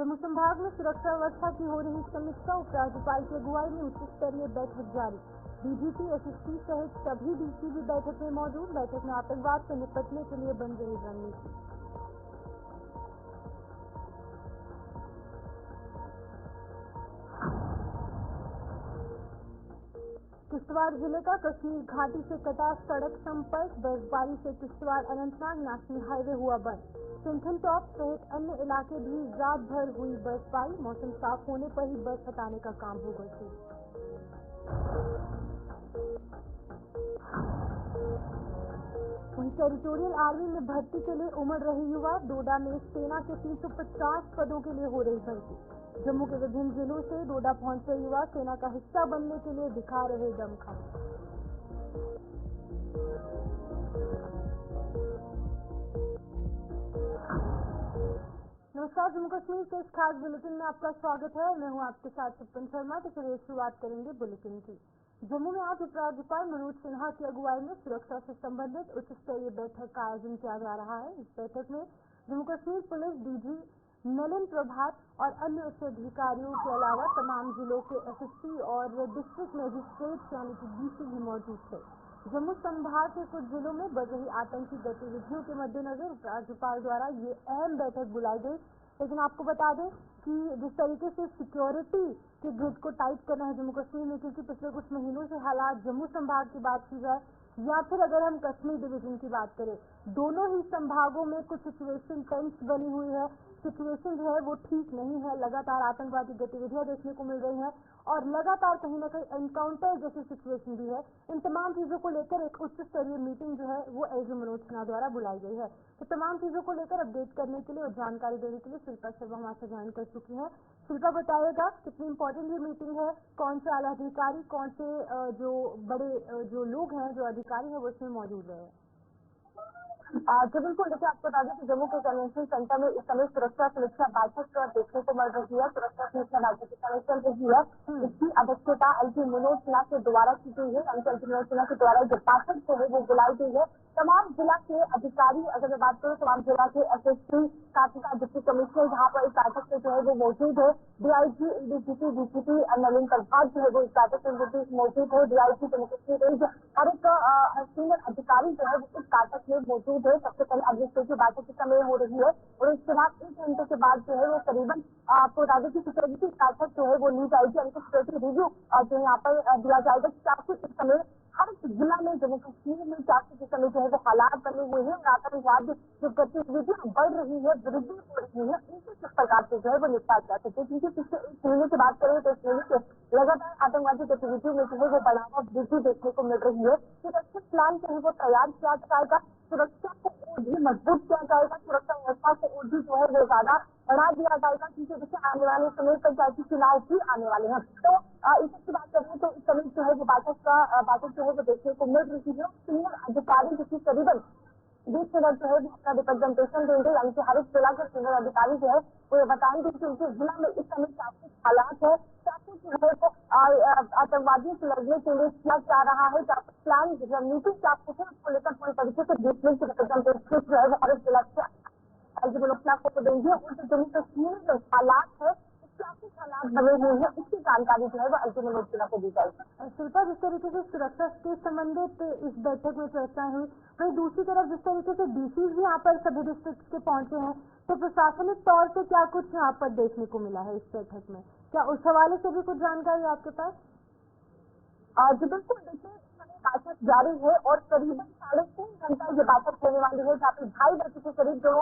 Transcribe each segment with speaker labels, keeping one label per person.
Speaker 1: जम्मू संभाग में सुरक्षा व्यवस्था की हो रही समीक्षा। उपराज्यपाल की अगुवाई में उच्च स्तरीय बैठक जारी। डीजीपी, एसएसपी सहित सभी डीसी भी बैठक में मौजूद। बैठक में आतंकवाद से निपटने के लिए बन रही रणनीति। किश्तवाड़ जिले का कश्मीर घाटी से कटा सड़क संपर्क। बर्फबारी से किश्तवाड़ अनंतनाग नेशनल हाईवे हुआ बंद। सिंथन टॉप सहित अन्य इलाके भी रात भर हुई बर्फबारी। मौसम साफ होने पर ही बर्फ हटाने का काम होगा शुरू। वहीं टेरिटोरियल आर्मी में भर्ती के लिए उमड़ रहे युवा। डोडा में सेना के 350 पदों के लिए हो रही भर्ती। जम्मू के विभिन्न जिलों से डोडा पहुंचे युवा सेना का हिस्सा बनने के लिए दिखा रहे दमखम। नमस्कार, जम्मू कश्मीर के इस खास बुलेटिन में आपका स्वागत है। मैं हूं आपके साथ सपन शर्मा। तो चलिए शुरुआत करेंगे बुलेटिन की। जम्मू में आज उपराज्यपाल मनोज सिन्हा की अगुवाई में सुरक्षा से संबंधित उच्च स्तरीय बैठक का आयोजन किया जा रहा है। इस बैठक में जम्मू कश्मीर पुलिस डीजी नलिन प्रभात और अन्य उच्च अधिकारियों के अलावा तमाम जिलों के एसएसपी और डिस्ट्रिक्ट मजिस्ट्रेट यानी कि डीसी भी मौजूद थे। जम्मू संभाग के कुछ जिलों में बढ़ रही आतंकी गतिविधियों के मद्देनजर उपराज्यपाल द्वारा ये अहम बैठक बुलाई गई। लेकिन आपको बता दें कि जिस तरीके से सिक्योरिटी के ग्रिड को टाइट करना है जम्मू कश्मीर में, क्योंकि पिछले कुछ महीनों से हालात जम्मू संभाग की बात की जाए या फिर अगर हम कश्मीर डिवीजन की बात करें, दोनों ही संभागों में कुछ सिचुएशन टेंस बनी हुई है। सिचुएशन जो है वो ठीक नहीं है। लगातार आतंकवादी गतिविधियां देखने को मिल रही हैं और लगातार कहीं ना कहीं एनकाउंटर जैसी सिचुएशन भी है। इन तमाम चीजों को लेकर एक उच्च स्तरीय मीटिंग जो है वो एसडी मनोज सिन्हा द्वारा बुलाई गई है। तो तमाम चीजों को लेकर अपडेट करने के लिए और जानकारी देने के लिए शिल्पा शर्मा हमारे से ज्वाइन कर चुकी है। शिल्पा, बताइएगा कितनी इंपॉर्टेंट ये मीटिंग है, कौन से आला अधिकारी, कौन से जो बड़े जो लोग हैं, जो अधिकारी है वो इसमें मौजूद रहे।
Speaker 2: जी बिल्कुल, देखिए आपको बता दें कि जम्मू के कन्वेंशन सेंटर में इस समय सुरक्षा समीक्षा बैठक देखने को मिल रही है। सुरक्षा समीक्षा बैठक की समय चल रही है। इसकी अध्यक्षता एसडी मनोज सिन्हा के द्वारा की गई है। एसडी मनोज सिन्हा के द्वारा जो बैठक जो है वो बुलाई गई है। तमाम जिला के अधिकारी, अगर मैं बात करूँ तमाम जिला के एसएसपी साथ ही साथ डिप्टी कमिश्नर जहाँ पर इस बैठक में जो है वो मौजूद है। डीआईजी, डीजीपी, डीसीपी नलिन प्रभात जो है वो इस बैठक में मौजूद है। डीआईजी जम्मू कश्मीर रेंज और एक सीनियर अधिकारी जो है वो इस बैठक में मौजूद है। सबसे पहले एडमिनिस्ट्रेटिव बैठक के समय हो रही है और उसके बाद 1 घंटे के बाद जो है वो करीबन आपको बता दें कि सिक्योरिटी बैठक जो है वो ली जाएगी। उनको सिक्योरिटी रिव्यू जो यहाँ पर दिया जाएगा। क्या इस समय हर जिला में जम्मू कश्मीर में क्या इस समय जो है वो हालात बने हुए हैं और आतंकवाद जो गतिविधियां बढ़ रही है, वृद्धि हो रही है, उनसे किस प्रकार से जो है वो निपटा जा सके। क्योंकि पिछले 1 महीने की बात करें तो इस महीने से लगातार आतंकवादी गतिविधियों में जो है वो बढ़ावा वृद्धि देखने को मिल रही है। सुरक्षा प्लान जो है वो तैयार किया जाएगा। सुरक्षा को और भी मजबूत किया जाएगा। सुरक्षा व्यवस्था को और भी जो है वो ज्यादा बढ़ा दिया जाएगा, क्योंकि देखिए आने वाले समय पंचायती चुनाव भी आने वाले हैं। तो इसकी बात करें तो इस समय जो है वो बैठक जो है वो देखने को मिल रही है। सीनियर अधिकारी जिसकी करीबन 20 मिनट जो है वो अपना रिप्रेजेंटेशन देंगे, यानी कि हर एक जिला के सीनियर अधिकारी जो है वो ये बताएंगे कि उनके जिला में इस समय क्या कुछ हालात है, क्या कुछ जो है वो आतंकवादियों से लड़ने के लिए किया जा रहा है, क्या प्लान रणनीति क्या कुछ है, उसको लेकर पूरी तरीके से 20 मिनट रिप्रेजेंटेशन जो है वो हर एक जिला के को देंगे। और जो जम्मू कश्मीर में हालात है, हालात बने हुए हैं, इसकी जानकारी जो है वो एसडी मनोज सिन्हा को दी जाएगी।
Speaker 1: शिल्पा, जिस तरीके से सुरक्षा से संबंधित इस बैठक में चर्चा हुई, वही दूसरी तरफ जिस तरीके से डीसी भी यहाँ पर सभी डिस्ट्रिक्ट के पहुंचे हैं, तो प्रशासनिक तौर से क्या कुछ यहाँ पर देखने को मिला है इस बैठक में? क्या उस हवाले से भी कुछ जानकारी आपके पास?
Speaker 2: जी बिल्कुल, देखिए बैठक जारी है और करीबन 3.5 घंटा ये बैठक होने वाली है, जहाँ पे 2:30 बजे के करीब जो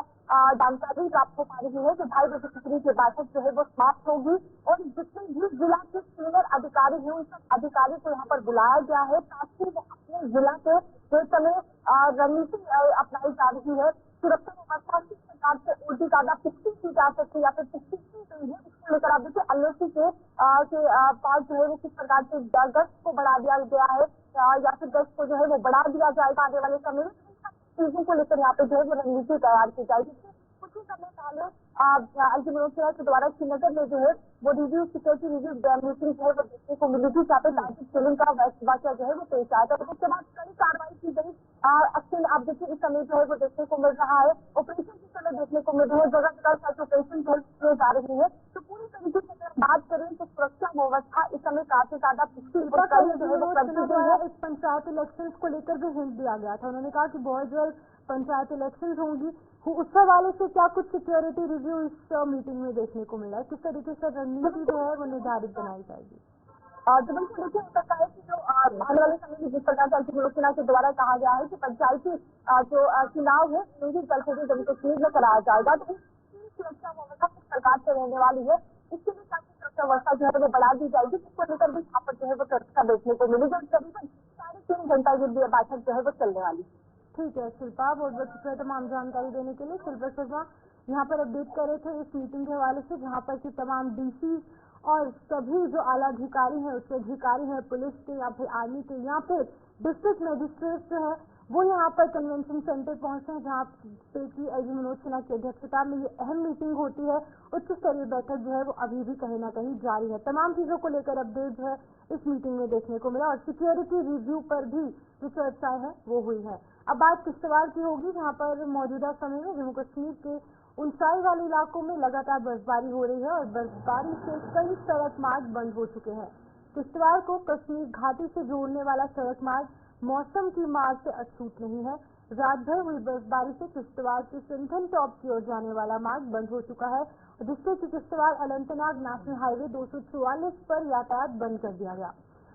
Speaker 2: जानकारी प्राप्त हो पा रही है कि 2:30 बजे के करीब ये बैठक जो है वो समाप्त होगी। और जितने भी जिला के सीनियर अधिकारी हैं उन सब अधिकारी को यहाँ पर बुलाया गया है ताकि वो अपने जिला के जो समय रणनीति अपनाई जा रही है, सुरक्षा व्यवस्था किस प्रकार से और भी ज्यादा पुख्ती की जा सकती है या फिर पुख्ती की गई है, इसको लेकर आप देखिए एलओसी के पास जो है वो किस प्रकार से गश्त को बढ़ा दिया गया है या फिर गश्त को जो है वो बढ़ा दिया जाएगा आने वाले समय में। चीजों को लेकर यहाँ पे जो है वो रणनीति तैयार की जाएगी। कुछ ही समय पहले एसडी मनोज सिन्हा के द्वारा श्रीनगर में जो है वो रिव्यू सिक्योरिटी रिव्यू मीटिंग जो है वो देखने को मिली थी, जहाँ पे ताजिक फिल्म का वाकया जो है वो पेश आया था। उसके बाद कड़ी कार्रवाई की गई। एक्शन आप देखिए इस समय जो है वो देखने को मिल रहा है। ऑपरेशन के समय पर देखने को मिल रही है। जगह जगह सर्च ऑपरेशन किए जा रही है। तो पूरी तरीके से अगर बात करें तो सुरक्षा व्यवस्था इस समय काफी ज्यादा पुख्ती
Speaker 1: इस पंचायत इलेक्शन को लेकर भी हिंट दिया गया था। उन्होंने कहा कि बहुत जल्द पंचायत इलेक्शन होंगी। उस हवाले से क्या कुछ सिक्योरिटी रिव्यू इस मीटिंग में देखने को मिला है? किस तरीके से रणनीति जो है वो निर्धारित बनाई जाएगी?
Speaker 2: तो बिल्कुल देखिए, हो सकता है कि जो आने वाले समय में जिस प्रकार से एंटी के द्वारा कहा गया है कि पंचायती जो चुनाव है निजी जल्द से जल्द जम्मू कश्मीर में कराया जाएगा, तो सुरक्षा व्यवस्था सरकार से रहने वाली है। इसके लिए काफी सुरक्षा व्यवस्था जो है वो बढ़ा दी जाएगी, जिसको लेकर भी यहाँ पर जो है वो चर्चा देखने को मिली। जो करीबन 3.5 घंटा की बैठक जो है वो चलने वाली।
Speaker 1: ठीक है शिल्पा, बहुत बहुत शुक्रिया तमाम जानकारी देने के लिए। शिल्पा शर्मा यहाँ पर अपडेट कर रहे थे इस मीटिंग के हवाले से, जहाँ पर की तमाम डीसी और सभी जो आला अधिकारी हैं, उच्च अधिकारी हैं, पुलिस के या फिर आर्मी के या फिर डिस्ट्रिक्ट मजिस्ट्रेट जो है वो यहाँ पर कन्वेंशन सेंटर पहुंचे हैं, जहाँ पे की एलजी मनोज सिन्हा की अध्यक्षता में ये अहम मीटिंग होती है। उच्च स्तरीय बैठक जो है वो अभी भी कहीं ना कहीं जारी है। तमाम चीजों को लेकर अपडेट जो है इस मीटिंग में देखने को मिला और सिक्योरिटी रिव्यू पर भी जो चर्चा है वो हुई है। अब बात किश्तवाड़ की होगी, जहाँ पर मौजूदा समय में जम्मू कश्मीर के ऊंचाई वाले इलाकों में लगातार बर्फबारी हो रही है और बर्फबारी से कई सड़क मार्ग बंद हो चुके हैं। किश्तवाड़ को कश्मीर घाटी से जोड़ने वाला सड़क मार्ग मौसम की मार से अछूत नहीं है। रात भर हुई बर्फबारी से किश्तवाड़ के सिंथन टॉप की ओर जाने वाला मार्ग बंद हो चुका है, जिससे कि किश्तवाड़ अनंतनाग नेशनल हाईवे 244 पर यातायात बंद कर दिया गया।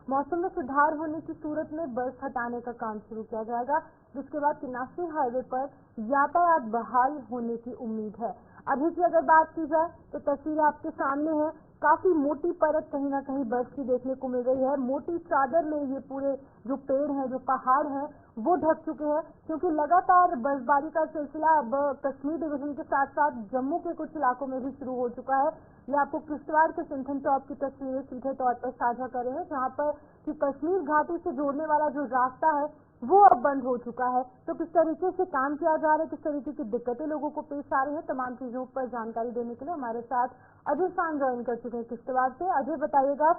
Speaker 1: मौसम में सुधार होने की सूरत में बर्फ हटाने का काम शुरू किया जाएगा, जिसके बाद नेशनल हाईवे पर यातायात बहाल होने की उम्मीद है। अभी की अगर बात की जाए तो तस्वीर आपके सामने है, काफी मोटी परत कहीं ना कहीं बर्फ की देखने को मिल रही है। मोटी चादर में ये पूरे जो पेड़ हैं, जो पहाड़ हैं, वो ढक चुके हैं, क्योंकि लगातार बर्फबारी का सिलसिला अब कश्मीर डिवीजन के साथ साथ जम्मू के कुछ इलाकों में भी शुरू हो चुका है। ये आपको किश्तवाड़ के सिंथन टॉप की तस्वीरें सीधे तौर पर साझा कर रहे हैं, जहाँ पर कि कश्मीर घाटी से जोड़ने वाला जो रास्ता है वो अब बंद हो चुका है। तो किस तरीके से काम किया जा रहा है, किस तरीके की दिक्कतें लोगों को पेश आ रही है, तमाम चीजों पर जानकारी देने के लिए हमारे साथ अजय खान ज्वाइन कर चुके हैं किश्तवाड़ से। अजय बताइएगा,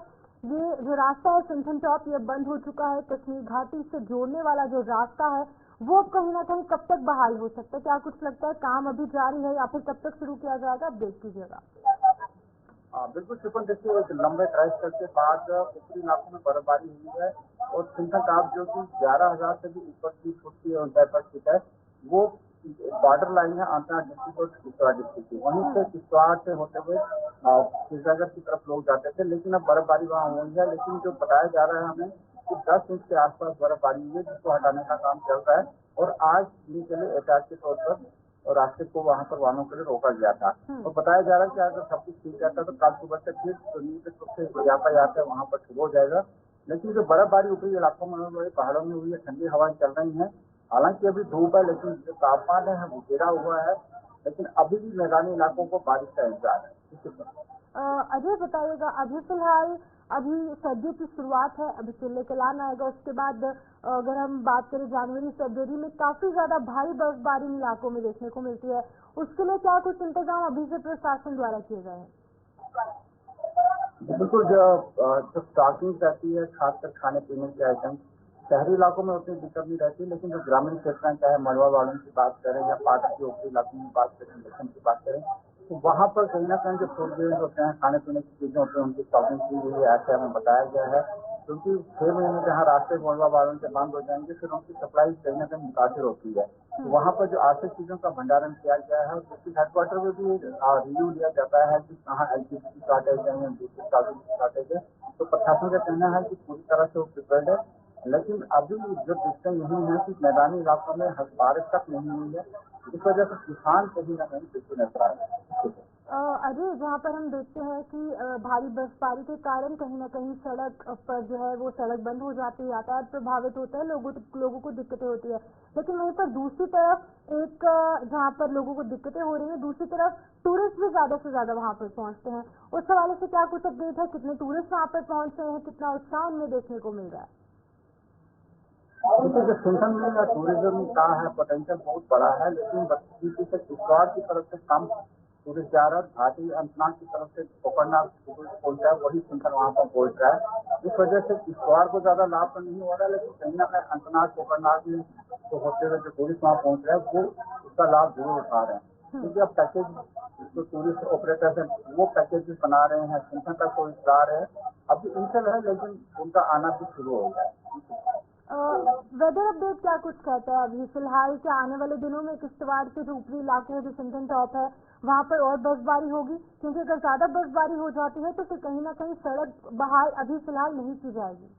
Speaker 1: ये जो रास्ता है सिंथन टॉप ये बंद हो चुका है, कश्मीर घाटी से जोड़ने वाला जो रास्ता है वो कहीं ना कहीं कब तक बहाल हो सकता है? क्या कुछ लगता है काम अभी जारी है या फिर कब तक शुरू किया जाएगा? अपडेट कीजिएगा।
Speaker 3: बिल्कुल शिपन, देखिए एक लंबे ड्राइव करके बाद उत्तरी इलाकों में बर्फबारी हुई है और सिंथन टॉप जो कि 11,000 से भी ऊपर की फुट की ऊंचाई पर स्थित है, वो बॉर्डर लाइन है आंतरा डिस्ट्रिक्ट और किश्तवाड़ डिस्ट्रिक्ट की। वहीं से किश्तवाड़ से होते हुए श्रीनगर की तरफ लोग जाते थे, लेकिन अब बर्फबारी वहाँ हुई है। लेकिन जो बताया जा रहा है हमें कि 10 इंच के आसपास बर्फबारी हुई है, जिसको हटाने का काम चल रहा है। और आज दिन के लिए एहतियात के तौर पर और रास्ते को वहाँ पर वाहनों के लिए रोका गया था। और बताया जा रहा है कि अगर सब कुछ ठीक जाता है तो कल सुबह से फिर से यातायात है वहाँ पर शुरू हो जाएगा। लेकिन जो बर्फबारी ऊपरी इलाकों में हुई, पहाड़ों में हुई है, ठंडी हवाएं चल रही हैं। हालांकि अभी धूप है, लेकिन जो तापमान है वो गिरा हुआ है, लेकिन अभी भी मैदानी इलाकों को बारिश का इंतजार है।
Speaker 1: अजय बताइएगा, अभी फिलहाल अभी सर्दी की शुरुआत है, अभी चिल्ले कलान आएगा, उसके बाद अगर हम बात करें जनवरी फरवरी में काफी ज्यादा भारी बर्फबारी इलाकों में देखने को मिलती है। उसके लिए क्या कुछ इंतजाम अभी से प्रशासन द्वारा किए गए हैं?
Speaker 3: बिल्कुल, जो स्टॉकिंग रहती है खासकर खाने पीने के आइटम, शहरी इलाकों में उतनी दिक्कत नहीं रहती, लेकिन जो ग्रामीण क्षेत्र हैं, चाहे मड़वा वालों की बात करें या पाटन के ऊपरी इलाकों की बात करें, दक्षिण की बात करें, तो वहाँ पर कहीं ना कहीं जो फूड ग्रेन्स होते हैं, खाने पीने की चीजें होती हैं, उनकी स्टॉकिंग की हुई है, ऐसे हमें बताया गया है। क्योंकि 6 महीने जहाँ रास्ते मड़वा वालों के बंद हो जाएंगे, फिर उनकी सप्लाई कहीं ना कहीं मुतासिर होती है। तो वहाँ पर जो आवश्यक चीजों का भंडारण किया गया है, और डिस्ट्रिक्ट हेडक्वार्टर में भी रिव्यू लिया जाता है कि कहाँ एलपीजी की शॉर्टेज है या दूसरी स्टॉकिंग की शॉर्टेज है। तो प्रशासन का कहना है कि पूरी तरह से वो प्रिपेयर्ड है, लेकिन अभी जो सिस्टम यही है कि मैदानी इलाकों में बारिश तक नहीं हुई है, इस वजह से किसान कहीं ना कहीं बिल्कुल नजर आ रहे हैं।
Speaker 1: अजय, जहाँ पर हम देखते हैं कि भारी बर्फबारी के कारण कहीं ना कहीं सड़क पर जो है वो सड़क बंद हो जाती है, यातायात प्रभावित होता है, लोगों को दिक्कतें होती है। लेकिन वहीं पर दूसरी तरफ एक जहाँ पर लोगों को दिक्कतें हो रही है, दूसरी तरफ टूरिस्ट भी ज्यादा से ज्यादा वहाँ पर पहुँचते हैं। उस हवाले से क्या कुछ अपडेट है? कितने टूरिस्ट वहाँ पर पहुँच रहे हैं, कितना उत्साह उनमें देखने को मिल रहा है?
Speaker 3: देखिए, जो सिंथन में टूरिज्म का है पोटेंशियल बहुत बड़ा है, लेकिन से किश्तवाड़ की तरफ से कम टूरिस्ट जा रहा है। घाटी अनंतनाग की तरफ से कोकरनाग पहुंचा है, वही सिंथन वहाँ पर पहुंच रहा है। इस वजह से किश्तवाड़ को ज्यादा लाभ तो नहीं हो रहा है, लेकिन कहीं ना कहीं अनंतनाग कोकरनाग में तो होते हुए जो टूरिस्ट वहाँ पहुंच रहे हैं वो उसका लाभ जरूर उठा रहे हैं। क्योंकि अब पैकेज जो टूरिस्ट ऑपरेटर हैं वो पैकेज बना रहे हैं, सिंथन तक कोई जा रहे हैं, अभी इनसे है लेकिन उनका आना भी शुरू हो गया है।
Speaker 1: वेदर अपडेट क्या कुछ कहता है अभी फिलहाल? क्या आने वाले दिनों में किश्तवाड़ के जो ऊपरी इलाके हैं, जो सिंथन टॉप है, वहाँ पर और बर्फबारी होगी? क्योंकि अगर ज्यादा बर्फबारी हो जाती है तो फिर कहीं ना कहीं सड़क बहाल अभी फिलहाल नहीं की जाएगी।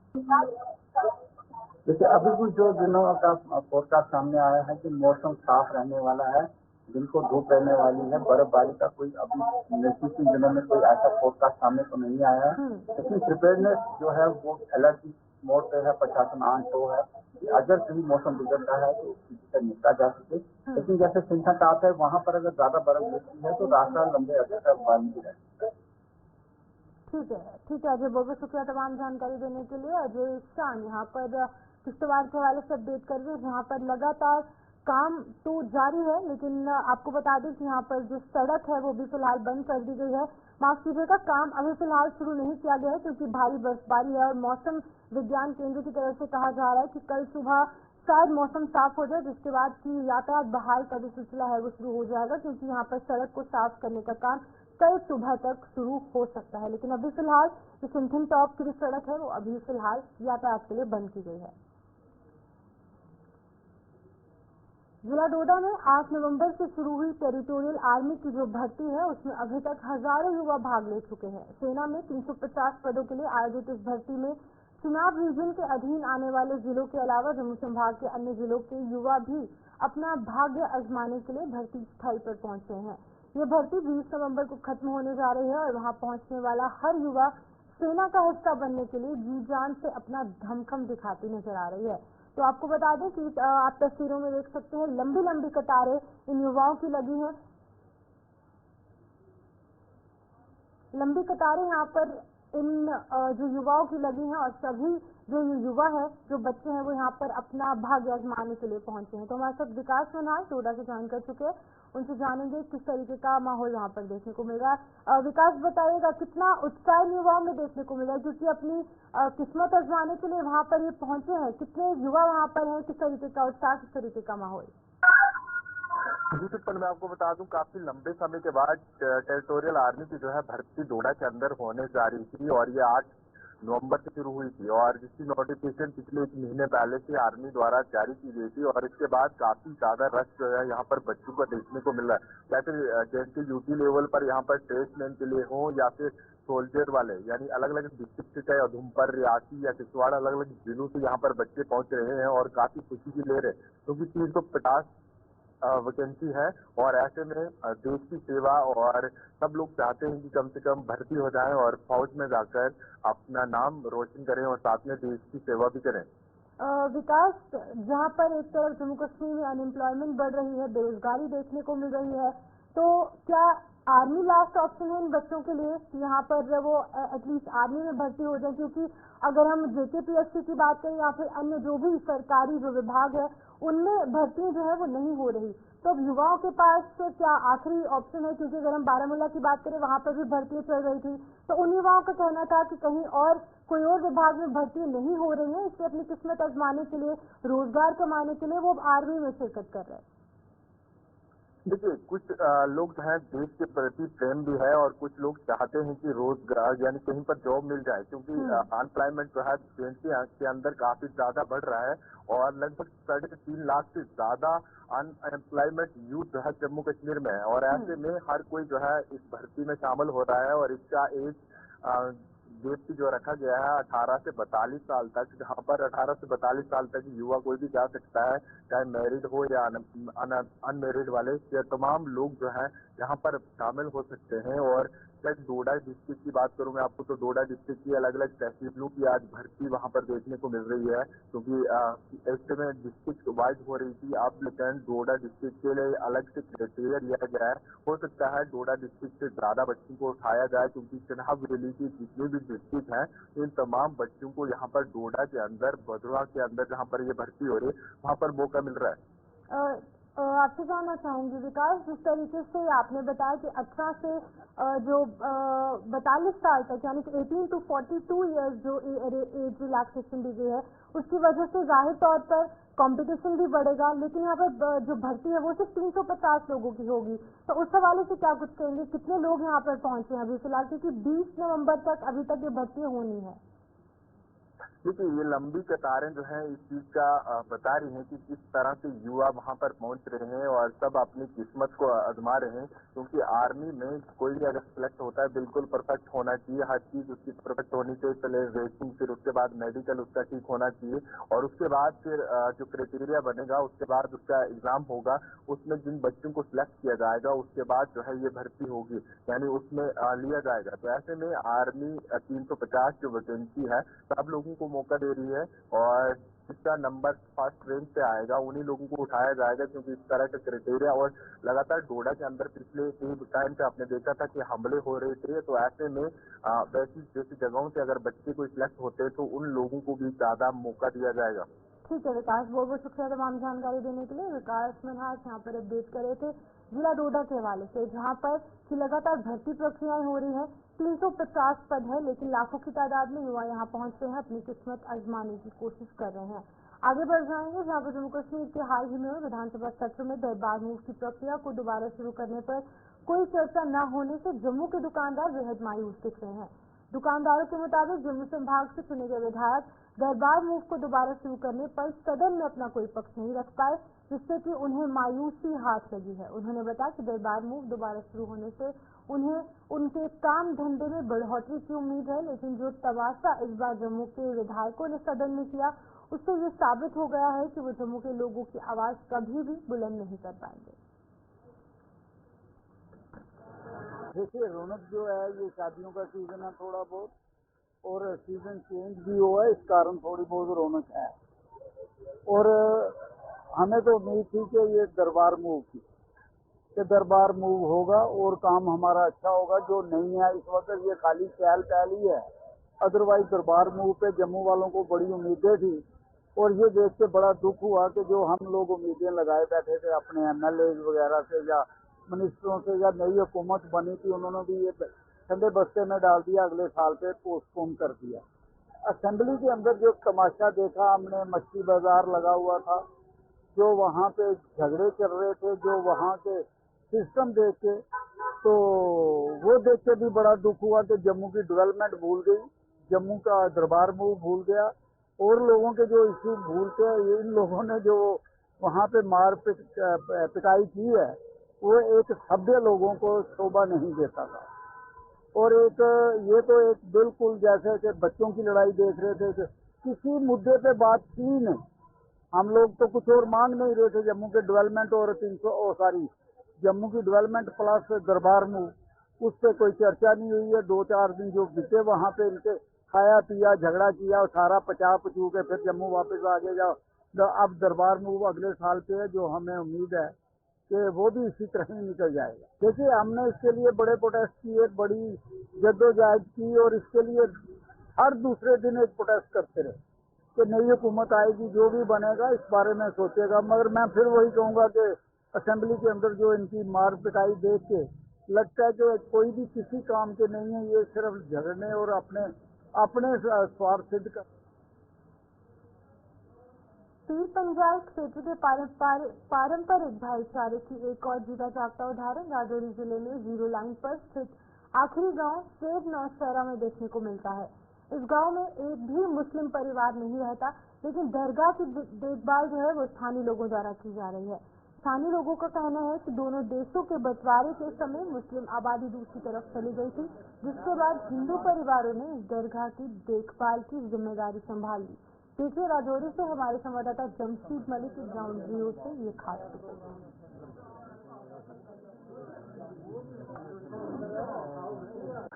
Speaker 3: जैसे अभी कुछ जो दिनों का फोरकास्ट सामने आया है कि मौसम साफ रहने वाला है, दिन को धूप रहने वाली है, बर्फबारी का कोई अभी नजदीकी दिनों में कोई ऐसा फोरकास्ट सामने तो नहीं आया है। लेकिन प्रिपेयरनेस जो है वो अलर्ट मोड पे है, प्रशासन ऑन शो है कि अगर कहीं मौसम बिगड़ता है तो उससे निपटा जा सके। लेकिन जैसे सिंथन टॉप है वहाँ पर अगर ज्यादा बर्फ गिरती है तो रास्ता लंबे अरसे तक बंद ही रहता है।
Speaker 1: ठीक है अजय, बहुत बहुत शुक्रिया तमाम जानकारी देने के लिए। अजय शान यहाँ पर किश्तवाड़ के हवाले से अपडेट कर रहे हैं, जहाँ पर लगातार काम तो जारी है, लेकिन आपको बता दें कि यहाँ पर जो सड़क है वो भी फिलहाल बंद कर दी गई है। माफ कीजिएगा, काम अभी फिलहाल शुरू नहीं किया गया है क्योंकि भारी बर्फबारी है और मौसम विज्ञान केंद्र की तरफ से कहा जा रहा है कि कल सुबह शायद मौसम साफ हो जाए, जिसके बाद की यातायात बहाल का जो सिलसिला है वो शुरू हो जाएगा, क्योंकि यहाँ पर सड़क को साफ करने का काम कल सुबह तक शुरू हो सकता है। लेकिन अभी फिलहाल जो सिंथन टॉप की जो सड़क है वो अभी फिलहाल यातायात के लिए बंद की गई है। जिला डोडा में 8 नवंबर से शुरू हुई टेरिटोरियल आर्मी की जो भर्ती है उसमें अभी तक हजारों युवा भाग ले चुके हैं। सेना में 350 पदों के लिए आयोजित इस भर्ती में चुनाव रीजन के अधीन आने वाले जिलों के अलावा जम्मू संभाग के अन्य जिलों के युवा भी अपना भाग्य आजमाने के लिए भर्ती स्थल पर पहुंचे हैं। ये भर्ती 20 नवंबर को खत्म होने जा रही है और वहां पहुंचने वाला हर युवा सेना का हिस्सा बनने के लिए जी जान से अपना धमखम दिखाती नजर आ रही है। तो आपको बता दें कि आप तस्वीरों में देख सकते हैं लंबी लंबी कतारें इन युवाओं की लगी हैं। लंबी कतारें यहाँ पर इन जो युवाओं की लगी हैं और सभी जो युवा है, जो बच्चे हैं, वो यहाँ पर अपना भाग्य आजमाने के लिए पहुंचे हैं। तो हमारे साथ विकास सोनाल डोडा से ज्वाइन कर चुके हैं, उनसे जानेंगे किस तरीके का माहौल वहाँ पर देखने को मिल रहा है। विकास, बताइएगा कितना उत्साह युवाओं में देखने को मिल रहा है, क्योंकि अपनी किस्मत आजमाने के लिए वहाँ पर ये पहुंचे हैं। कितने युवा वहाँ पर हैं, किस तरीके का उत्साह, किस तरीके का माहौल?
Speaker 4: जी पर मैं आपको बता दूं, काफी लंबे समय के बाद टेरिटोरियल आर्मी की जो है भर्ती डोडा के अंदर होने जा रही थी और ये 8 नवंबर से शुरू हुई थी और जिसकी नोटिफिकेशन पिछले 1 महीने पहले से आर्मी द्वारा जारी की गई थी और इसके बाद काफी ज्यादा रश जो है यहाँ पर बच्चों को देखने को मिल रहा है। या फिर जैसे यूपी लेवल पर यहाँ पर ट्रेड्समैन के लिए हो या फिर सोल्जर वाले, यानी अलग अलग डिस्ट्रिक्ट से, चाहे उधमपुर, रियासी या किश्तवाड़, अलग अलग जिलों से यहाँ पर बच्चे पहुंच रहे हैं और काफी खुशी की ले रहे हैं, क्योंकि 350 वैकेंसी है और ऐसे में देश की सेवा और सब लोग चाहते हैं कि कम से कम भर्ती हो जाएं और फौज में जाकर अपना नाम रोशन करें और साथ में देश की सेवा भी करें।
Speaker 1: विकास, जहां पर एक तरफ जम्मू कश्मीर में अनएम्प्लॉयमेंट बढ़ रही है, बेरोजगारी देखने को मिल रही है, तो क्या आर्मी लास्ट ऑप्शन है इन बच्चों के लिए कि यहाँ पर वो एटलीस्ट आर्मी में भर्ती हो जाए? क्योंकि अगर हम JKPSC की बात करें या फिर अन्य जो भी सरकारी जो विभाग है उनमें भर्ती जो है वो नहीं हो रही, तो अब युवाओं के पास क्या आखिरी ऑप्शन है? क्योंकि अगर हम बारामूला की बात करें, वहां पर भी भर्ती चल रही थी, तो उन युवाओं का कहना था कि कहीं और कोई और विभाग में भर्ती नहीं हो रही है, इसलिए अपनी किस्मत आजमाने के लिए, रोजगार कमाने के लिए वो आर्मी में शिरकत कर रहे हैं।
Speaker 4: देखिए, कुछ लोग जो है देश के प्रति प्रेम भी है और कुछ लोग चाहते हैं कि रोजगार यानी कहीं पर जॉब मिल जाए, क्योंकि अनएम्प्लॉयमेंट जो है देश के अंदर काफी ज्यादा बढ़ रहा है और लगभग 3.5 लाख से ज्यादा अनएम्प्लॉयमेंट यूथ जो है जम्मू कश्मीर में है और ऐसे में हर कोई जो है इस भर्ती में शामिल हो रहा है और इसका एज देश की जो रखा गया है 18 से 42 साल तक, जहाँ पर 18 से 42 साल तक युवा कोई भी जा सकता है, चाहे मैरिड हो या अनमैरिड वाले, या तमाम लोग जो है यहाँ पर शामिल हो सकते हैं। और चाहे डोडा डिस्ट्रिक्ट की बात करूं मैं आपको, तो डोडा डिस्ट्रिक्ट की अलग अलग तहसीलों की आज भर्ती वहां पर देखने को मिल रही है, क्योंकि एक्ट में डिस्ट्रिक्ट वाइज हो रही थी। अब लेकिन डोडा डिस्ट्रिक्ट के लिए अलग से क्राइटेरिया दिया गया है। हो सकता है डोडा डिस्ट्रिक्ट से ज्यादा बच्चों को उठाया जाए, क्योंकि चुनाव रैली की जितने भी डिस्ट्रिक्ट हैं इन तमाम बच्चों को यहाँ पर डोडा के अंदर, भदोहा के अंदर जहाँ पर ये भर्ती हो रही है वहाँ पर मौका मिल रहा है।
Speaker 1: आपसे जानना चाहूंगी विकास, जिस तरीके से आपने बताया कि 18 से जो 42 साल तक यानी कि 18 to 42 ईयर्स जो एज रिलैक्सेशन दी गई है, उसकी वजह से जाहिर तौर पर कंपटीशन भी बढ़ेगा, लेकिन यहाँ पर जो भर्ती है वो सिर्फ 350 लोगों की होगी। तो उस हवाले से क्या कुछ कहेंगे, कितने लोग यहाँ पर पहुंचे हैं अभी फिलहाल, क्योंकि 20 नवंबर तक अभी तक ये भर्ती होनी है।
Speaker 4: देखिए, ये लंबी कतारें जो है इस चीज का बता रही हैं कि किस तरह से युवा वहां पर पहुंच रहे हैं और सब अपनी किस्मत को आजमा रहे हैं। क्योंकि आर्मी में कोई भी अगर सिलेक्ट होता है बिल्कुल परफेक्ट होना चाहिए, हर चीज उसकी परफेक्ट होनी चाहिए। पहले रेसिंग, फिर उसके बाद मेडिकल उसका ठीक होना चाहिए और उसके बाद फिर जो क्राइटेरिया बनेगा उसके बाद उसका एग्जाम होगा, उसमें जिन बच्चों को सिलेक्ट किया जाएगा उसके बाद जो है ये भर्ती होगी, यानी उसमें लिया जाएगा। तो ऐसे में आर्मी 350 जो वैकेंसी है सब लोगों को मौका दे रही है और जिसका नंबर फर्स्ट रैंक पे आएगा उन्हीं लोगों को उठाया जाएगा, क्योंकि इस तरह का क्राइटेरिया। और लगातार डोडा के अंदर पिछले कई टाइम पे आपने देखा था कि हमले हो रहे थे, तो ऐसे में वैसी जैसी जगहों से अगर बच्चे कोई सिलेक्ट होते तो उन लोगों को भी ज्यादा मौका दिया जाएगा।
Speaker 1: ठीक है विकास, बहुत बहुत शुक्रिया तमाम जानकारी देने के लिए। विकास मनहास यहाँ पर अपडेट कर रहे थे जिला डोडा के हवाले से, जहाँ पर की लगातार भर्ती प्रक्रियाएं हो रही है। 350 पद है, लेकिन लाखों की तादाद में युवा यहाँ पहुंचते हैं, अपनी किस्मत आजमाने की कोशिश कर रहे हैं। आगे बढ़ जाएंगे, जहाँ पर जम्मू कश्मीर के हाल ही में विधानसभा सत्र में दरबार मूव की प्रक्रिया को दोबारा शुरू करने पर कोई चर्चा न होने से जम्मू के दुकानदार बेहद मायूस दिख रहे हैं। दुकानदारों के मुताबिक जम्मू संभाग से चुने गए विधायक दरबार मूव को दोबारा शुरू करने पर सदन में अपना कोई पक्ष नहीं रख पाए, जिससे कि उन्हें मायूसी हाथ लगी है। उन्होंने बताया कि दरबार मूव दोबारा शुरू होने से उन्हें उनके काम धंधे में बढ़ोतरी की उम्मीद है, लेकिन जो तमाशा इस बार जम्मू के विधायकों ने सदन में किया उससे ये साबित हो गया है कि वो जम्मू के लोगों की आवाज कभी भी बुलंद नहीं कर पाएंगे।
Speaker 3: देखिए, रौनक जो है ये शादियों का सीजन है थोड़ा बहुत, और सीजन चेंज भी हुआ है, इस कारण थोड़ी बहुत रौनक है। और हमें तो उम्मीद थी कि ये दरबार मूव की, कि दरबार मूव होगा और काम हमारा अच्छा होगा। जो नहीं है इस वक्त ये खाली चहल पहल ही है। अदरवाइज दरबार मूव पे जम्मू वालों को बड़ी उम्मीदें थी और ये देख के बड़ा दुख हुआ कि जो हम लोग उम्मीदें लगाए बैठे थे अपने MLA वगैरह से या मिनिस्टरों से, या नई हुकूमत बनी थी, उन्होंने भी ये ठंडे बस्ते में डाल दिया, अगले साल पे पोस्टपोन कर दिया। असेंबली के अंदर जो तमाशा देखा हमने, मच्छी बाजार लगा हुआ था, जो वहाँ पे झगड़े चल रहे थे, जो वहाँ के सिस्टम देख के, तो वो देख के भी बड़ा दुख हुआ कि जम्मू की डेवलपमेंट भूल गई, जम्मू का दरबार मूव भूल गया और लोगों के जो इश्यू भूलते हैं। इन लोगों ने जो वहाँ पे मार पिटाई की है वो एक सभ्य लोगों को शोभा नहीं देता था। और एक ये तो एक बिल्कुल जैसे कि बच्चों की लड़ाई देख रहे थे, किसी मुद्दे पे बात की नहीं। हम लोग तो कुछ और मांग नहीं रहे थे, जम्मू के डेवलपमेंट और जम्मू की डेवलपमेंट प्लस दरबार मूव, उस पर कोई चर्चा नहीं हुई है। 2-4 दिन जो बीते वहाँ पे इनके खाया पिया झगड़ा किया और सारा पचा पचू के फिर जम्मू वापस आ गए जाओ। अब दरबार मूव अगले साल पे है, जो हमें उम्मीद है कि वो भी इसी तरह ही निकल जाएगा। देखिए, हमने इसके लिए बड़े प्रोटेस्ट किए, बड़ी जद्दोजहद की और इसके लिए हर दूसरे दिन एक प्रोटेस्ट करते रहे कि नई हुकूमत आएगी, जो भी बनेगा इस बारे में सोचेगा। मगर मैं फिर वही कहूँगा कि असेंबली के अंदर जो इनकी मार पिटाई देख के लगता है कि कोई भी किसी काम के नहीं है, ये सिर्फ झगड़ने और अपने स्वार्थ सिद्ध कर।
Speaker 1: पीर पंजाल क्षेत्र के पारंपरिक भाईचारे की एक और जीता जागता उदाहरण राजौरी जिले में जीरो लाइन पर स्थित आखिरी गांव सेब नौशहरा में देखने को मिलता है। इस गांव में एक भी मुस्लिम परिवार नहीं रहता, लेकिन दरगाह की देखभाल जो है वो स्थानीय लोगों द्वारा की जा रही है। स्थानीय लोगों का कहना है कि दोनों देशों के बंटवारे के समय मुस्लिम आबादी दूसरी तरफ चली गई थी, जिसके बाद हिंदू परिवारों ने इस दरगाह की देखभाल की जिम्मेदारी संभाल ली। देखिए, राजौरी से हमारे संवाददाता जमशीद मलिक की ग्राउंड जीरो से ये खास रिपोर्ट।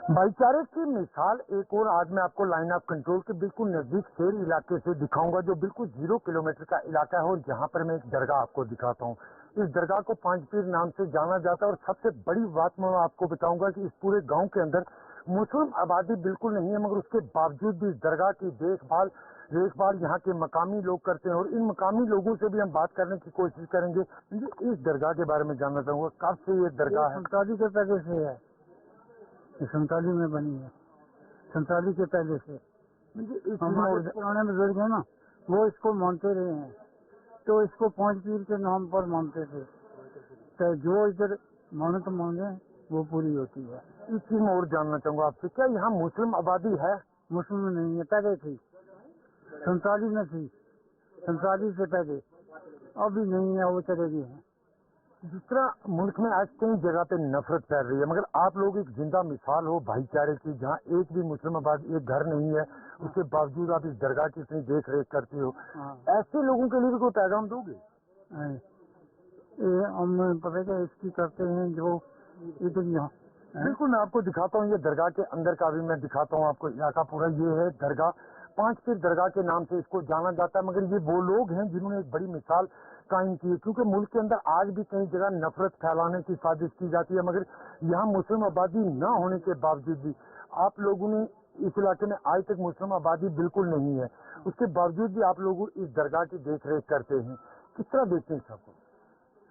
Speaker 5: भाईचारे की मिसाल एक और आज मैं आपको लाइन ऑफ कंट्रोल के बिल्कुल नजदीक शेर इलाके से दिखाऊंगा, जो बिल्कुल 0 किलोमीटर का इलाका है और जहां पर मैं एक दरगाह आपको दिखाता हूं। इस दरगाह को 5 पीर नाम से जाना जाता है और सबसे बड़ी बात मैं आपको बताऊंगा कि इस पूरे गांव के अंदर मुस्लिम आबादी बिल्कुल नहीं है, मगर उसके बावजूद भी इस दरगाह की देखभाल यहाँ के मकामी लोग करते हैं। और इन मकामी लोगों से भी हम बात करने की कोशिश करेंगे। इस दरगाह के बारे में जानना चाहूंगा, कब से ये दरगाह है?
Speaker 6: 47 के पहले से है, 47 में बनी है, 47 के पहले से। हमारे पुराने बुजुर्ग है ना, वो इसको मानते रहे हैं तो इसको 5 पीर के नाम पर मानते थे। तो जो इधर मान्यता मांगे वो पूरी होती है।
Speaker 5: इस चीज में और जानना चाहूंगा आपसे, क्या यहाँ मुस्लिम आबादी है?
Speaker 6: मुस्लिम नहीं है, पहले थी 47 में थी, 47 से पहले, अभी नहीं है, वो चले गए हैं।
Speaker 5: जिस तरह मुल्क में आज कई जगह पे नफरत फैल रही है, मगर आप लोग एक जिंदा मिसाल हो भाईचारे की, जहाँ एक भी मुस्लिम आबादी एक घर नहीं है, उसके बावजूद आप इस दरगाह की इतनी देख रेख करती हो। ऐसे लोगों के लिए भी कोई पैगाम दोगे?
Speaker 6: ये हम पता है इसकी करते हैं जो इधर यहाँ।
Speaker 5: बिल्कुल, मैं आपको दिखाता हूँ, ये दरगाह के अंदर का भी मैं दिखाता हूँ आपको। इलाका पूरा ये है दरगाह, 5 पीर दरगाह के नाम से इसको जाना जाता है। मगर ये वो लोग हैं जिन्होंने एक बड़ी मिसाल कायम की है, क्योंकि मुल्क के अंदर आज भी कई जगह नफरत फैलाने की साजिश की जाती है, मगर यहाँ मुस्लिम आबादी न होने के बावजूद भी आप लोगों ने इस इलाके में आज तक मुस्लिम आबादी बिल्कुल नहीं है, उसके बावजूद भी आप लोग इस दरगाह की देख रेख करते हैं। किस तरह देखते हैं सबको?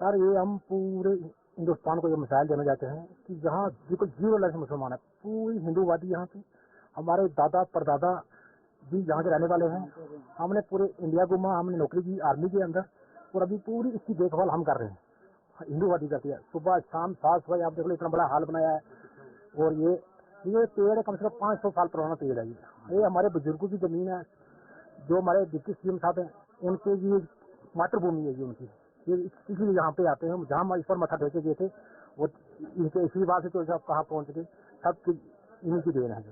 Speaker 7: सर, ये हम पूरे हिंदुस्तान को ये मिसाइल देना चाहते हैं कि जहाँ बिल्कुल 0 लाख मुसलमान है, पूरी हिंदूवादी यहाँ की, हमारे दादा परदादा भी यहाँ के रहने वाले हैं। हमने पूरे इंडिया घूमा, हमने नौकरी की आर्मी के अंदर, और अभी पूरी इसकी देखभाल हम कर रहे हैं, हिंदूवादी करती है। सुबह शाम 7 बजे आप देख लो, इतना बड़ा हाल बनाया है। और ये पेड़ कम से कम 500 साल पुराना पेड़ है। ये हमारे बुजुर्गों की जमीन है, जो हमारे डिप्टी सीएम साहब हैं, उनके ये मातृभूमि है ये उनकी। ये इसीलिए यहाँ पे आते हैं, जहाँ हम इस पर मथा टेके गए थे, और इनके इसी बात से तो सब कहाँ पहुँच गए, सब इन्हीं की देन है।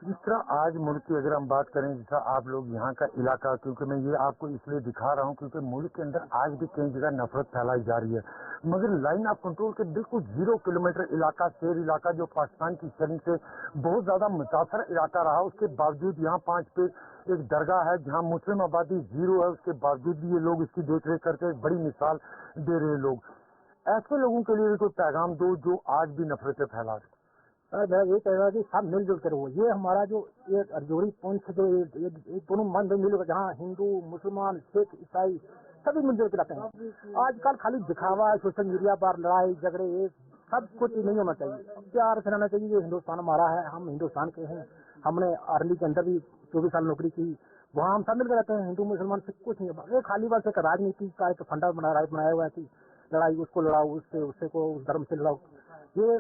Speaker 5: जिस तरह आज मुल्क की अगर हम बात करें, जिस तरह आप लोग यहाँ का इलाका, क्योंकि मैं ये आपको इसलिए दिखा रहा हूँ क्योंकि मुल्क के अंदर आज भी कई जगह नफरत फैलाई जा रही है, मगर लाइन ऑफ कंट्रोल के बिल्कुल 0 किलोमीटर इलाका, शेर इलाका, जो पाकिस्तान की शरीक से बहुत ज्यादा मुतासर इलाका रहा, उसके बावजूद यहाँ 5 पे एक दरगाह है जहाँ मुस्लिम आबादी 0 है, उसके बावजूद भी ये लोग इसकी देख रेख करके एक बड़ी मिसाल दे रहे लोग। ऐसे लोगों के लिए भी कोई पैगाम दो जो आज भी नफरतें फैला रहे।
Speaker 7: सर, मेरा ये कहना कि सब मिलजुल कर रहो। ये हमारा जो एक अर्जोरी पंथ जो दोनों मन मिलकर, जहाँ हिंदू मुसलमान सिख ईसाई सभी मिलजुल के रहते हैं। आजकल खाली दिखावा है, सोशल मीडिया पर लड़ाई झगड़े, ये सब कुछ नहीं होना चाहिए। प्यार से रहना चाहिए। ये हिंदुस्तान हमारा है, हम हिंदुस्तान के हैं। हमने आर्मी के अंदर भी 24 साल नौकरी की, वहाँ हम सब मिलकर रहते हैं। हिंदू मुसलमान से कुछ नहीं है। ये खाली बस एक राजनीति का एक फंडा बनाया हुआ है कि लड़ाई उसको लड़ाओ, उससे को उस धर्म से लड़ाओ। ये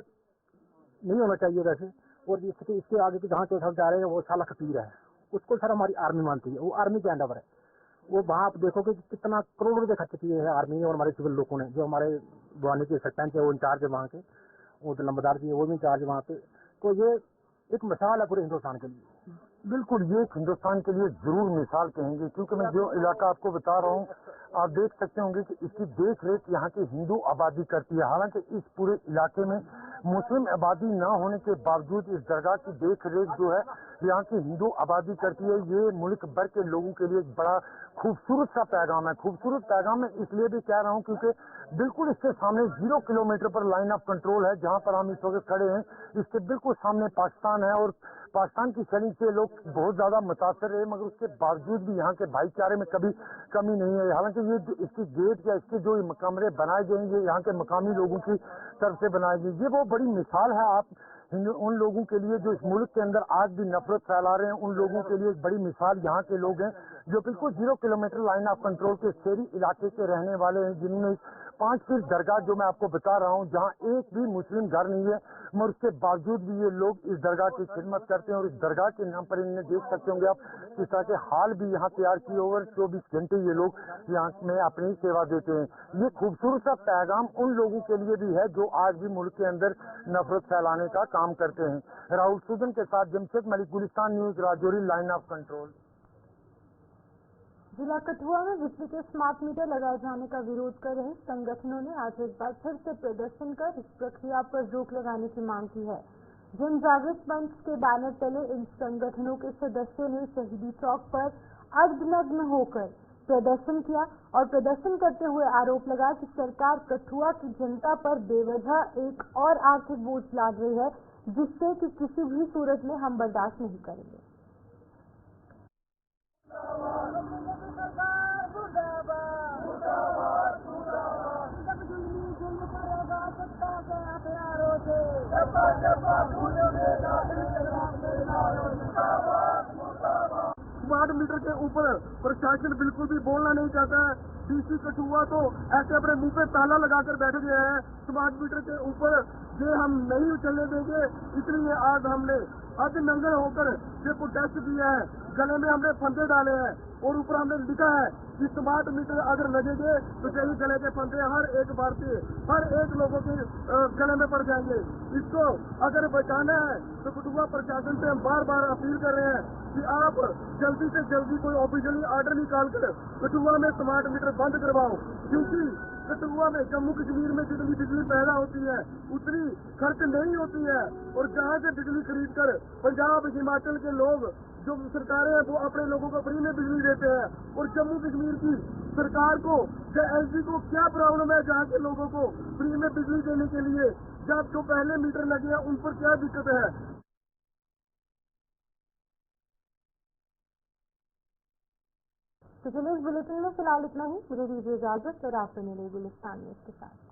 Speaker 7: नहीं होना चाहिए वैसे। और इसके आगे जहाँ के सब जा रहे हैं वो साला फकीर है, उसको सर हमारी आर्मी मानती है, वो आर्मी के अंडर है। वो वहाँ आप देखोगे कि कितना करोड़ों रुपए खर्च किए हैं आर्मी और हमारे सिविल लोगों ने। जो हमारे बुआनी के सरपंच है वो इंचार्ज है वहाँ के, वो तो लंबरदार जी है वो भी इंचार्ज वहाँ पे। तो ये एक मिसाल है पूरे हिंदुस्तान के लिए।
Speaker 5: बिल्कुल, ये हिंदुस्तान के लिए जरूर मिसाल कहेंगे, क्योंकि मैं जो इलाका आपको बता रहा हूँ, आप देख सकते होंगे कि इसकी देख रेख यहाँ की हिंदू आबादी करती है। हालांकि इस पूरे इलाके में मुस्लिम आबादी न होने के बावजूद इस दरगाह की देख रेख जो है यहाँ की हिंदू आबादी करती है। ये मुल्क भर के लोगों के लिए एक बड़ा खूबसूरत सा पैगाम है। खूबसूरत पैगाम मैं इसलिए भी कह रहा हूँ क्योंकि बिल्कुल इसके सामने 0 किलोमीटर पर लाइन ऑफ कंट्रोल है, जहाँ पर हम इस वक्त खड़े हैं। इसके बिल्कुल सामने पाकिस्तान है और पाकिस्तान की शरीक से लोग बहुत ज्यादा मुतासर रहे, मगर उसके बावजूद भी यहाँ के भाईचारे में कभी कमी नहीं है। हालांकि ये जो इसकी गेट या इसके जो कमरे बनाए गए हैं, ये यहाँ के मकामी लोगों की तरफ से बनाए गए। ये वो बड़ी मिसाल है आप उन लोगों के लिए जो इस मुल्क के अंदर आज भी नफरत फैला रहे हैं। उन लोगों के लिए एक बड़ी मिसाल यहाँ के लोग हैं जो बिल्कुल 0 किलोमीटर लाइन ऑफ कंट्रोल के शहरी इलाके के रहने वाले हैं, जिन्होंने 5 पीर दरगाह जो मैं आपको बता रहा हूँ, जहाँ एक भी मुस्लिम घर नहीं है, मगर उसके बावजूद भी ये लोग इस दरगाह की खिदमत करते हैं। और इस दरगाह के नाम पर इन्हें देख सकते होंगे आप किस तरह के हाल भी यहाँ तैयार किए ओवर 24 घंटे ये लोग यहाँ में अपनी सेवा देते हैं। ये खूबसूरत सा पैगाम उन लोगों के लिए भी है जो आज भी मुल्क के अंदर नफरत फैलाने का काम करते हैं। राहुल सूदन के साथ Jamshed Malik, Gulistan news, Rajouri, line of control.
Speaker 1: जिला कठुआ में बिजली के स्मार्ट मीटर लगाए जाने का विरोध कर रहे संगठनों ने आज एक बार फिर से प्रदर्शन कर इस प्रक्रिया पर रोक लगाने की मांग की है। जन जागृत मंच के बैनर तले इन संगठनों के सदस्यों ने शहीदी चौक पर अर्धनग्न होकर प्रदर्शन किया और प्रदर्शन करते हुए आरोप लगाया कि सरकार कठुआ की जनता पर बेवजह एक और आर्थिक बोझ लाद रही है, जिससे कि किसी भी सूरत में हम बर्दाश्त नहीं करेंगे।
Speaker 8: स्मार्ट मीटर के ऊपर प्रशासन बिल्कुल भी बोलना नहीं चाहता है। डीसी कठुआ तो ऐसे अपने मुंह पे ताला लगाकर बैठ गए हैं। स्मार्ट मीटर के ऊपर ये हम नहीं चलने देंगे, इसलिए आज हमने आज नंगे होकर ये प्रोटेस्ट किया है। गले में हमने फंदे डाले हैं और ऊपर हमने लिखा है कि स्मार्ट मीटर अगर लगेंगे तो यही गले के फंदे हर एक भारतीय, हर एक लोगों के गले में पड़ जाएंगे। इसको अगर बचाना है तो कठुआ प्रशासन से हम बार बार अपील कर रहे हैं कि आप जल्दी से जल्दी कोई ऑफिशियली ऑर्डर निकाल कर कठुआ में स्मार्ट मीटर बंद करवाओ, क्योंकि कठुआ में जम्मू कश्मीर में जितनी बिजली पैदा होती है उतनी खर्च नहीं होती है, और जहाँ से बिजली खरीद कर पंजाब हिमाचल के लोग जो सरकारें हैं वो अपने लोगों को फ्री में बिजली देते हैं, और जम्मू कश्मीर की सरकार को या एसडी को क्या प्रॉब्लम है जहाँ के लोगों को फ्री में बिजली देने के लिए, जब जो पहले मीटर लगे हैं उन पर क्या दिक्कत है।
Speaker 1: तो चलिए इस बुलेटिन में फिलहाल इतना ही। मुझे दीजिए इजाजत और आपसे मिले गुलिस्तान न्यूज़ के साथ।